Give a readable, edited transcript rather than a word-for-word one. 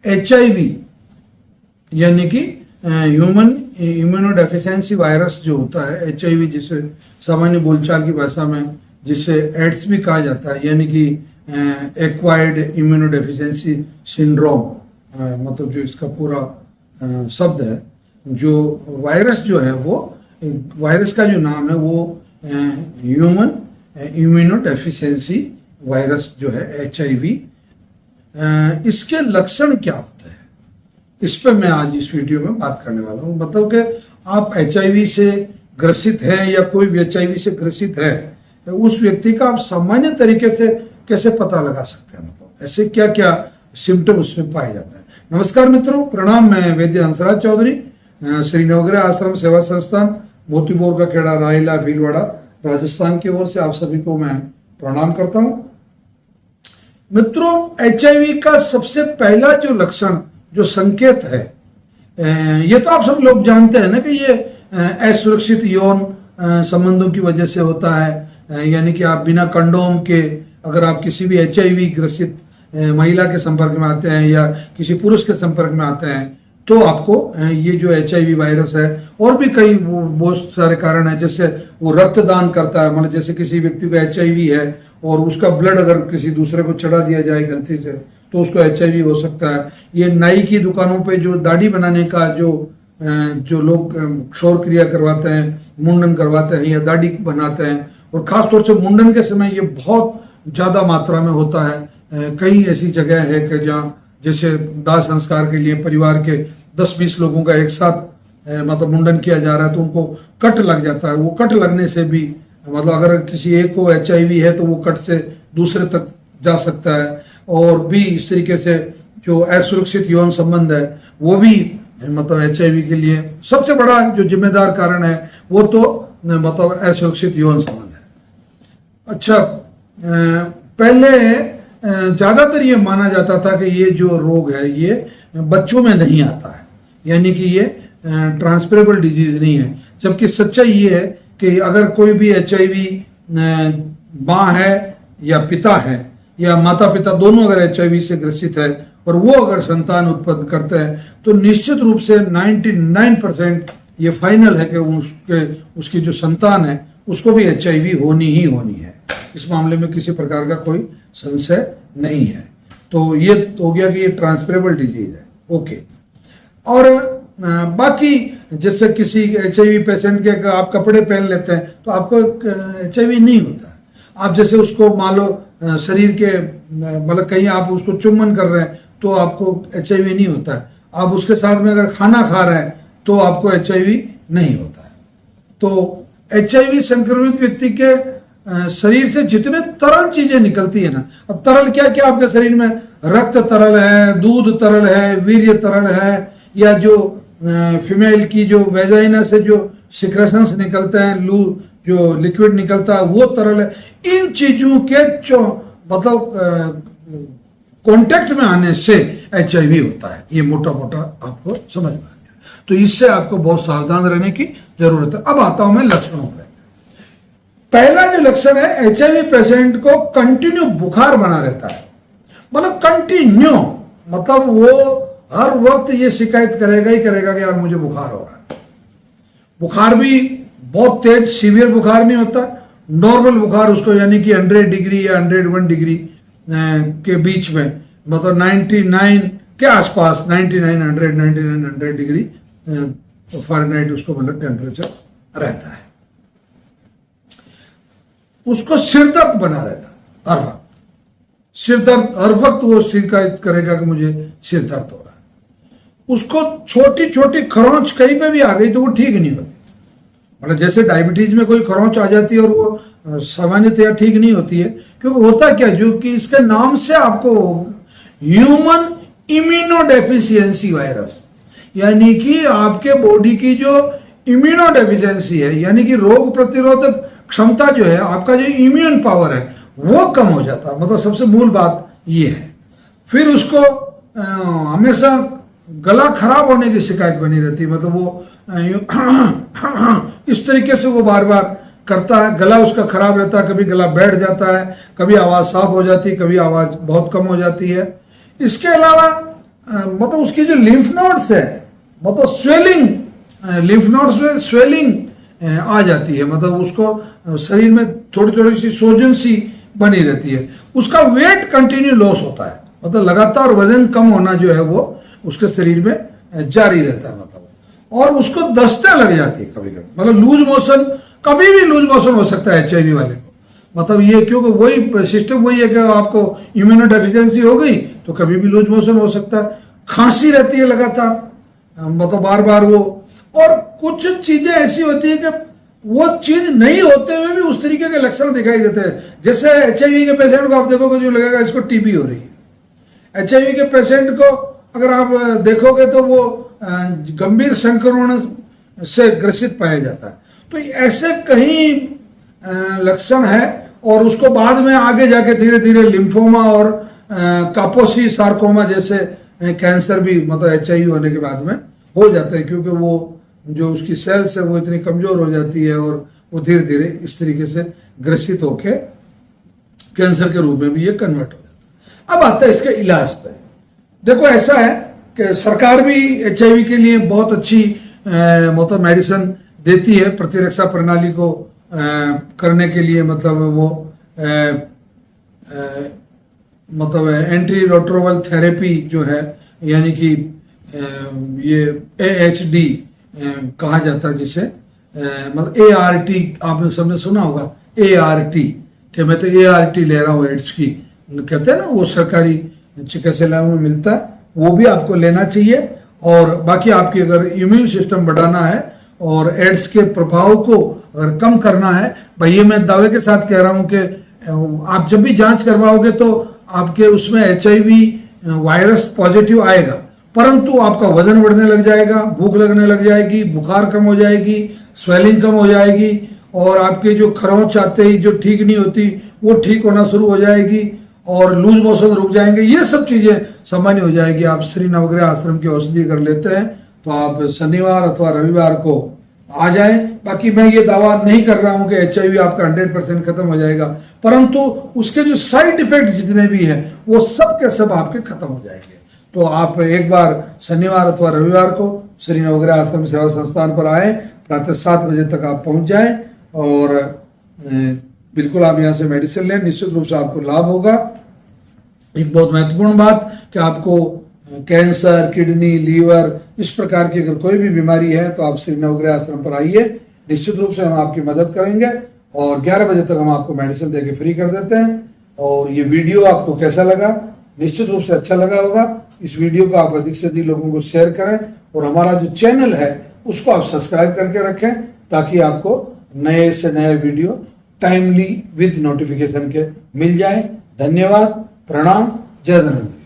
HIV यानी कि human immunodeficiency virus जो होता है, HIV जिसे सामान्य बोलचाल की भाषा में जिसे एड्स भी कहा जाता है, यानी कि एक्वायर्ड इम्यूनोडेफिशिएंसी सिंड्रोम, मतलब जो इसका पूरा शब्द है, जो वायरस जो है वो वायरस का जो नाम है वो ह्यूमन इम्यूनोडेफिशिएंसी वायरस जो है HIV। इसके लक्षण क्या होते हैं, इस पर मैं आज इस वीडियो में बात करने वाला हूँ। मतलब कि आप HIV से ग्रसित हैं या कोई भी HIV से ग्रसित है, उस व्यक्ति का आप सामान्य तरीके से कैसे पता लगा सकते हैं, मतलब ऐसे क्या क्या सिम्टम उसमें पाए जाते हैं। नमस्कार मित्रों, प्रणाम। मैं वैद्य हंसराज चौधरी, श्री नवग्रह आश्रम सेवा संस्थान मोतीपुर का खेड़ा रायला भीलवाड़ा राजस्थान की ओर से आप सभी को मैं प्रणाम करता हूं। मित्रों, HIV का सबसे पहला जो लक्षण, जो संकेत है, ये तो आप सब लोग जानते हैं ना कि ये असुरक्षित यौन संबंधों की वजह से होता है। यानी कि आप बिना कंडोम के अगर आप किसी भी HIV ग्रसित महिला के संपर्क में आते हैं या किसी पुरुष के संपर्क में आते हैं तो आपको ये जो HIV वायरस है, और भी कई बहुत सारे कारण है, जैसे वो रक्तदान करता है, मतलब जैसे किसी व्यक्ति को HIV है और उसका ब्लड अगर किसी दूसरे को चढ़ा दिया जाए गलती से तो उसको HIV हो सकता है। ये नाई की दुकानों पे जो दाढ़ी बनाने का जो लोग क्षौर क्रिया करवाते हैं, मुंडन करवाते हैं या दाढ़ी बनाते हैं, और खासतौर से मुंडन के समय ये बहुत ज्यादा मात्रा में होता है। कई ऐसी जगह है कि जहाँ जैसे दाह संस्कार के लिए परिवार के 10-20 लोगों का एक साथ मतलब मुंडन किया जा रहा है तो उनको कट लग जाता है। वो कट लगने से भी, मतलब अगर किसी एक को HIV है तो वो कट से दूसरे तक जा सकता है। और भी इस तरीके से जो असुरक्षित यौन संबंध है वो भी मतलब HIV के लिए सबसे बड़ा जो जिम्मेदार कारण है वो तो मतलब असुरक्षित यौन संबंध है। अच्छा, पहले ज्यादातर ये माना जाता था कि ये जो रोग है ये बच्चों में नहीं आता है, यानी कि ये ट्रांसफरेबल डिजीज नहीं है। जबकि सच्चाई ये है कि अगर कोई भी HIV माँ है या पिता है या माता पिता दोनों अगर HIV से ग्रसित है और वो अगर संतान उत्पन्न करते हैं तो निश्चित रूप से 99% ये फाइनल है कि उसकी जो संतान है उसको भी HIV होनी ही होनी है। इस मामले में किसी प्रकार का कोई संशय नहीं है। तो ये हो गया कि ये ट्रांसफरेबल डिजीज है। ओके, और बाकी जैसे किसी HIV पेशेंट के आप कपड़े पहन लेते हैं तो आपको HIV नहीं होता। आप जैसे उसको मान लो शरीर के मतलब कहीं आप उसको चुम्बन कर रहे हैं तो आपको HIV नहीं होता है। आप उसके साथ में अगर खाना खा रहे हैं तो आपको HIV नहीं होता है। तो HIV संक्रमित व्यक्ति के शरीर से जितने तरल चीजें निकलती है ना, अब तरल क्या क्या आपके शरीर में, रक्त तरल है, दूध तरल है, वीर्य तरल है, या जो फीमेल की जो वेजाइना से जो सिक्रेशंस निकलते हैं, लू जो लिक्विड निकलता है वो तरल है। इन चीजों के मतलब कांटेक्ट में आने से HIV होता है। ये मोटा मोटा आपको समझ में आ गया। तो इससे आपको बहुत सावधान रहने की जरूरत है। अब आता हूं मैं लक्षणों पर। पहला जो लक्षण है, HIV पेशेंट को कंटिन्यू बुखार बना रहता है। मतलब कंटिन्यू, मतलब वो हर वक्त ये शिकायत करेगा ही करेगा कि यार मुझे बुखार हो रहा है। बुखार भी बहुत तेज सीवियर बुखार नहीं होता, नॉर्मल बुखार उसको, यानी कि 100 डिग्री या 101 डिग्री के बीच में, मतलब 99 के आसपास, 99 डिग्री फ़ारेनहाइट उसको मतलब टेम्परेचर रहता है। उसको सिर दर्द बना रहता है हर वक्त, सिर दर्द हर वक्त वो शिकायत करेगा कि मुझे सिर दर्द हो रहा है। उसको छोटी छोटी खरोंच कहीं पे भी आ गई तो वो ठीक नहीं होती। मतलब जैसे डायबिटीज में कोई खरोंच आ जाती है और वो सामान्यतया ठीक नहीं होती है, क्योंकि होता क्या, जो कि इसके नाम से आपको ह्यूमन इम्यूनोडेफिशिएंसी वायरस, यानी कि आपके बॉडी की जो इम्यूनोडेफिशिएंसी है, यानी कि रोग प्रतिरोधक क्षमता जो है, आपका जो इम्यून पावर है वो कम हो जाता है। मतलब सबसे मूल बात ये है। फिर उसको हमेशा गला खराब होने की शिकायत बनी रहती है। मतलब वो इस तरीके से वो बार बार करता है, गला उसका खराब रहता है, कभी गला बैठ जाता है, कभी आवाज साफ हो जाती है, कभी आवाज बहुत कम हो जाती है। इसके अलावा मतलब उसकी जो लिम्फ नोड्स है, मतलब स्वेलिंग, लिम्फ नोड्स में स्वेलिंग आ जाती है, मतलब उसको शरीर में थोड़ी थोड़ी सी सोजन सी बनी रहती है। उसका वेट कंटिन्यू लॉस होता है, मतलब लगातार वजन कम होना जो है वो उसके शरीर में जारी रहता है, मतलब, और उसको दस्तें लग जाती है कभी कभी, मतलब लूज मोशन, कभी भी लूज मोशन हो सकता है HIV वाले को। मतलब ये क्योंकि वही सिस्टम वही है कि आपको इम्यूनो डेफिशिएंसी हो गई तो कभी भी लूज मोशन हो सकता है। खांसी रहती है लगातार, मतलब बार बार वो, और कुछ चीजें ऐसी होती है कि वो चीज नहीं होते हुए भी उस तरीके के लक्षण दिखाई देते हैं। जैसे HIV के पेशेंट को आप देखोगे जो लगेगा इसको TB हो रही है। HIV के पेशेंट को अगर आप देखोगे तो वो गंभीर संक्रमण से ग्रसित पाया जाता है। तो ऐसे कई लक्षण है, और उसको बाद में आगे जाके धीरे धीरे लिम्फोमा और कापोसी सार्कोमा जैसे कैंसर भी, मतलब HIV होने के बाद में हो जाते हैं, क्योंकि वो जो उसकी सेल्स है वो इतनी कमजोर हो जाती है और वो धीरे धीरे इस तरीके से ग्रसित होके कैंसर के रूप में भी ये कन्वर्ट हो जाता है। अब आता है इसके इलाज पे। देखो ऐसा है कि सरकार भी HIV के लिए बहुत अच्छी मतलब मेडिसिन देती है, प्रतिरक्षा प्रणाली को करने के लिए, मतलब वो मतलब एंटी रेट्रोवायरल थेरेपी जो है, यानी कि ये AHD कहा जाता है, जिसे मतलब ART आपने सबने सुना होगा, ART, कि मैं तो ART ले रहा हूँ एड्स की, कहते हैं ना, वो सरकारी चिकित्सालयों में मिलता है, वो भी आपको लेना चाहिए। और बाकी आपकी अगर इम्यून सिस्टम बढ़ाना है और एड्स के प्रभाव को अगर कम करना है, भाई ये मैं दावे के साथ कह रहा हूं कि आप जब भी जांच करवाओगे तो आपके उसमें HIV वायरस पॉजिटिव आएगा, परंतु आपका वजन बढ़ने लग जाएगा, भूख लगने लग जाएगी, बुखार कम हो जाएगी, स्वेलिंग कम हो जाएगी, और आपके जो खरोंच आते ही जो ठीक नहीं होती वो ठीक होना शुरू हो जाएगी, और लूज मोशन रुक जाएंगे, ये सब चीजें सामान्य हो जाएगी। आप श्री नवग्रह आश्रम की औषधि कर लेते हैं तो आप शनिवार अथवा रविवार को आ जाएं। बाकी मैं ये दावा नहीं कर रहा हूं कि HIV आपका 100% खत्म हो जाएगा, परंतु उसके जो साइड इफेक्ट जितने भी हैं वो सब के सब आपके खत्म हो जाएंगे। तो आप एक बार शनिवार अथवा रविवार को श्री नवग्रह आश्रम सेवा संस्थान पर आए, प्रातः 7 बजे तक आप पहुंच जाएं, और बिल्कुल आप यहाँ से मेडिसिन लें, निश्चित रूप से आपको लाभ होगा। एक बहुत महत्वपूर्ण बात कि आपको कैंसर, किडनी, लीवर, इस प्रकार की अगर कोई भी बीमारी है तो आप श्री नवग्रह आश्रम पर आइए, निश्चित रूप से हम आपकी मदद करेंगे, और 11 बजे तक हम आपको मेडिसिन देके फ्री कर देते हैं। और ये वीडियो आपको कैसा लगा? निश्चित रूप से अच्छा लगा होगा। इस वीडियो को आप अधिक से अधिक लोगों को शेयर करें, और हमारा जो चैनल है उसको आप सब्सक्राइब करके रखें, ताकि आपको नए से नए वीडियो टाइमली विद नोटिफिकेशन के मिल जाए। धन्यवाद, प्रणाम, जय धन्यवाद।